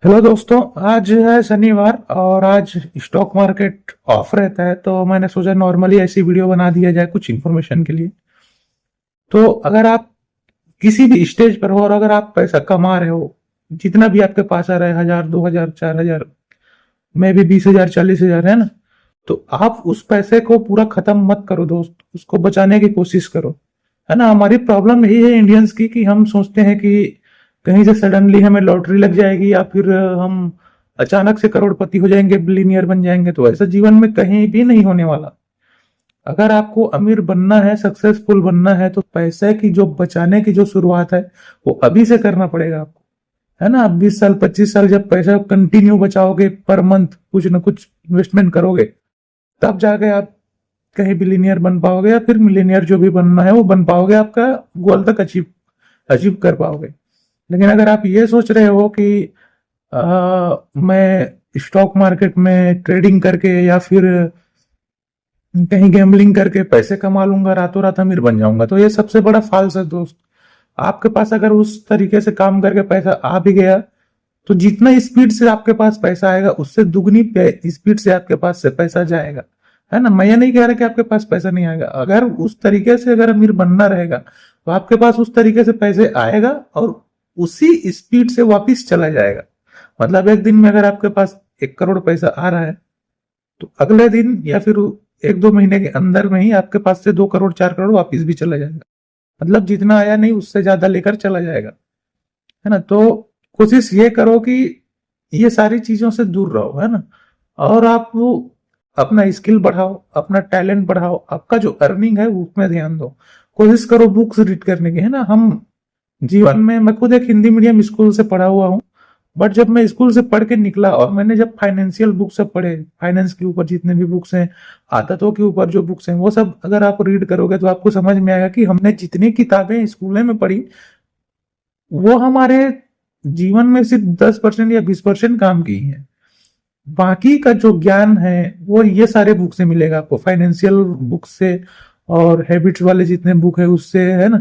Hello दोस्तों। आज है शनिवार और आज स्टॉक मार्केट ऑफ रहता है, तो मैंने सोचा नॉर्मली ऐसी वीडियो बना दिया जाए कुछ इन्फॉर्मेशन के लिए। तो अगर आप किसी भी स्टेज पर हो और अगर आप पैसा कमा रहे हो, जितना भी आपके पास आ रहा है, 1,000 2,000 4,000, में भी 20,000 40,000 है ना, तो आप उस पैसे को पूरा खत्म मत करो दोस्त, उसको बचाने की कोशिश करो। है ना, हमारी प्रॉब्लम यही है इंडियंस की कि हम सोचते हैं कि कहीं से सडनली हमें लॉटरी लग जाएगी या फिर हम अचानक से करोड़पति हो जाएंगे, बिलीनियर बन जाएंगे। तो ऐसा जीवन में कहीं भी नहीं होने वाला। अगर आपको अमीर बनना है, सक्सेसफुल बनना है, तो पैसे की जो बचाने की जो शुरुआत है वो अभी से करना पड़ेगा आपको। है ना, आप 20 साल 25 साल जब पैसा कंटिन्यू बचाओगे, पर मंथ कुछ ना कुछ इन्वेस्टमेंट करोगे, तब जाके आप कहीं बिलीनियर बन पाओगे या फिर मिलीनियर जो भी बनना है वो बन पाओगे, आपका गोल तक अचीव अचीव कर पाओगे। लेकिन अगर आप ये सोच रहे हो कि मैं स्टॉक मार्केट में ट्रेडिंग करके या फिर कहीं गैम्बलिंग करके पैसे कमा लूंगा, रातों रात अमीर बन जाऊंगा, तो ये सबसे बड़ा फाल्स है दोस्त। आपके पास अगर उस तरीके से काम करके पैसा आ भी गया, तो जितना स्पीड से आपके पास पैसा आएगा उससे दुगनी स्पीड से आपके पास से पैसा जाएगा। है ना, मैं ये नहीं कह रहा कि आपके पास पैसा नहीं आएगा। अगर उस तरीके से अगर अमीर बनना रहेगा तो आपके पास उस तरीके से पैसे आएगा और उसी स्पीड से वापिस चला जाएगा। मतलब एक दिन में अगर आपके पास 1 करोड़ पैसा आ रहा है, तो अगले दिन या फिर 1 2 महीने के अंदर में ही आपके पास से 2 करोड़ 4 करोड़ वापिस भी चला जाएगा। मतलब जितना आया नहीं उससे ज्यादा लेकर चला जाएगा। है ना, तो कोशिश ये करो कि ये सारी चीजों से दूर रहो। है ना, और आप अपना स्किल बढ़ाओ, अपना टैलेंट बढ़ाओ, आपका जो अर्निंग है उसमें ध्यान दो। कोशिश करो बुक्स रीड करने की। है ना, हम जीवन में, मैं खुद एक हिंदी मीडियम स्कूल से पढ़ा हुआ हूँ, बट जब मैं स्कूल से पढ़ के निकला और मैंने जब फाइनेंशियल बुक सब पढ़े, फाइनेंस के ऊपर जितने भी बुक्स हैं, आदतों के ऊपर जो बुक्स हैं, वो सब अगर आप रीड करोगे तो आपको समझ में आएगा कि हमने जितनी किताबें स्कूल में पढ़ी वो हमारे जीवन में सिर्फ 10% या 20% काम की है। बाकी का जो ज्ञान है वो ये सारे बुक से मिलेगा आपको, फाइनेंशियल बुक से और हैबिट्स वाले जितने बुक है उससे। है ना,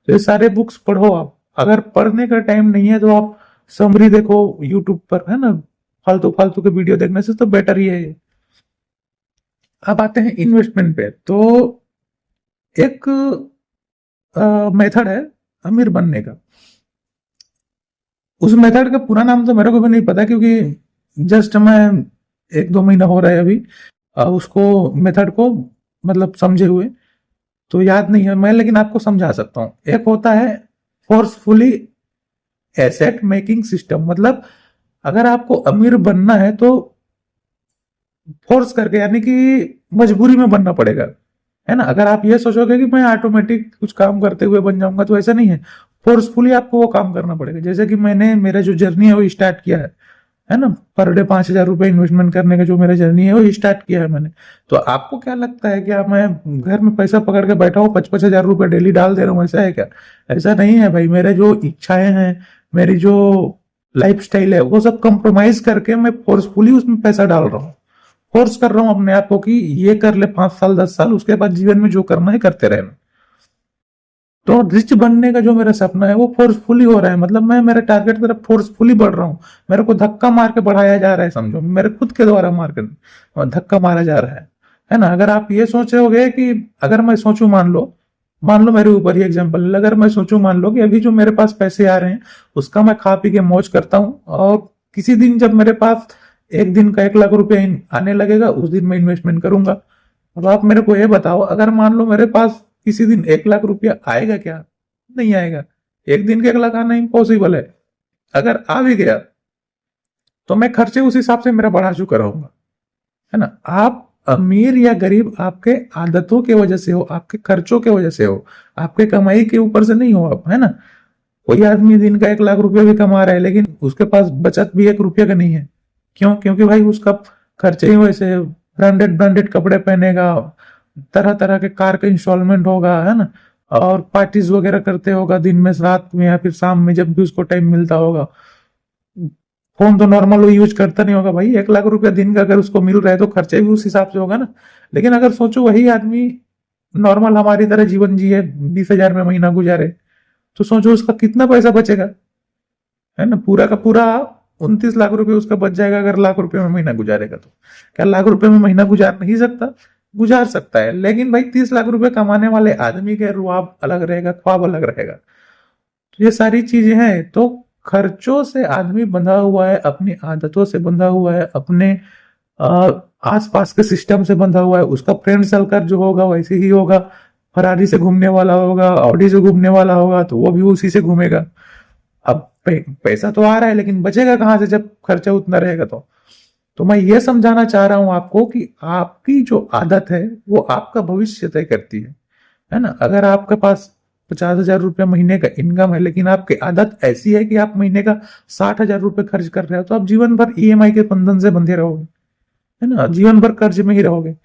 तो ये सारे बुक्स पढ़ो आप। अगर पढ़ने का टाइम नहीं है तो आप समरी देखो यूट्यूब पर। है ना, फालतू फालतू के वीडियो देखने से तो बेटर ये है। अब आते हैं इन्वेस्टमेंट पे। तो एक मेथड है अमीर बनने का। उस मेथड का पूरा नाम तो मेरे को भी नहीं पता, क्योंकि जस्ट मैं 1 2 महीना हो रहा है अभी उसको, मेथड को मतलब समझे हुए, तो याद नहीं है मैं, लेकिन आपको समझा सकता हूँ। एक होता है फोर्सफुली एसेट मेकिंग सिस्टम। मतलब अगर आपको अमीर बनना है तो फोर्स करके, यानी कि मजबूरी में बनना पड़ेगा। है ना, अगर आप ये सोचोगे कि मैं ऑटोमेटिक कुछ काम करते हुए बन जाऊंगा, तो ऐसा नहीं है। फोर्सफुली आपको वो काम करना पड़ेगा। जैसे कि मैंने, मेरा जो जर्नी है वो स्टार्ट किया है ना, पर डे 5,000 रुपए इन्वेस्टमेंट करने का जो मेरा जर्नी है वो स्टार्ट किया है मैंने। तो आपको क्या लगता है, क्या मैं घर में पैसा पकड़ के बैठा हूँ 5,000 रुपए डेली डाल दे रहा हूँ, ऐसा है क्या? ऐसा नहीं है भाई। मेरे जो इच्छाएं हैं, मेरी जो लाइफ स्टाइल है, वो सब कंप्रोमाइज करके मैं फोर्सफुली उसमें पैसा डाल रहा हूँ। फोर्स कर रहा हूँ अपने आप को कि ये कर ले 5 साल 10 साल, उसके बाद जीवन में जो करना है करते रहना। तो रिच बनने का जो मेरा सपना है वो फोर्सफुली हो रहा है। मतलब मैं मेरे टारगेट की तरफ फोर्सफुली बढ़ रहा हूँ। मेरे को धक्का मार के बढ़ाया जा रहा है, समझो मेरे खुद के द्वारा मार के धक्का मारा जा रहा है ना। अगर आप ये सोच रहे होगे कि, अगर मैं सोचूं, मान लो मेरे ऊपर ही एग्जाम्पल, अगर मैं सोचूं, मान लो कि अभी जो मेरे पास पैसे आ रहे हैं उसका मैं खा पी के मौज करता हूँ, और किसी दिन जब मेरे पास एक दिन का 1 लाख रुपया आने लगेगा, उस दिन मैं इन्वेस्टमेंट करूंगा। अब आप मेरे को ये बताओ, अगर मान लो मेरे पास किसी दिन 1 लाख रुपया आएगा क्या? नहीं आएगा। एक दिन के 1 लाख आना इम्पॉसिबल है। अगर आ भी गया तो मैं खर्चे उस हिसाब से मेरा बढ़ा चुका रहूंगा। है ना, आप अमीर या गरीब आपके आदतों की वजह से हो, आपके खर्चों की वजह से हो, आपके कमाई के ऊपर से नहीं हो आप। है ना, कोई आदमी दिन का 1 लाख रुपया भी कमा रहा है लेकिन उसके पास बचत भी 1 रुपया का नहीं है। क्यों? क्योंकि भाई उसका खर्चे ही वैसे, ब्रांडेड ब्रांडेड कपड़े पहनेगा, तरह तरह के कार का इंस्टॉलमेंट होगा, है ना, और पार्टीज वगैरह करते होगा दिन में, रात में, या फिर शाम में जब भी उसको टाइम मिलता होगा। फोन तो नॉर्मल वो यूज करता नहीं होगा भाई। 1 लाख रुपया दिन का अगर उसको मिल रहा है तो खर्चे भी उस हिसाब से होगा ना। लेकिन अगर सोचो वही आदमी नॉर्मल हमारी तरह जीवन जिए, 20,000 में महीना गुजारे, तो सोचो उसका कितना पैसा बचेगा। है ना, पूरा का पूरा 29 लाख रुपए उसका बच जाएगा अगर लाख रुपए में महीना गुजारेगा तो। क्या लाख रुपए में महीना गुजार नहीं सकता? गुजार सकता है, लेकिन भाई 30 लाख रुपए कमाने वाले आदमी के रुआब अलग रहेगा, ख्वाब अलग रहेगा। तो ये सारी चीजें हैं। तो खर्चों से आदमी बंधा हुआ है, अपनी आदतों से बंधा हुआ है, अपने आसपास के सिस्टम से बंधा हुआ है। उसका फ्रेंड सर्कल जो होगा वैसे ही होगा, फरारी से घूमने वाला होगा, ऑडी से घूमने वाला होगा, तो वो भी उसी से घूमेगा। अब पैसा तो आ रहा है लेकिन बचेगा कहां से जब खर्चा उतना रहेगा? तो मैं ये समझाना चाह रहा हूं आपको कि आपकी जो आदत है वो आपका भविष्य तय करती है ना। अगर आपके पास 50,000 रुपये महीने का इनकम है लेकिन आपकी आदत ऐसी है कि आप महीने का 60,000 रुपये खर्च कर रहे हो, तो आप जीवन भर ईएमआई के बंधन से बंधे रहोगे, है ना, जीवन भर कर्ज में ही रहोगे।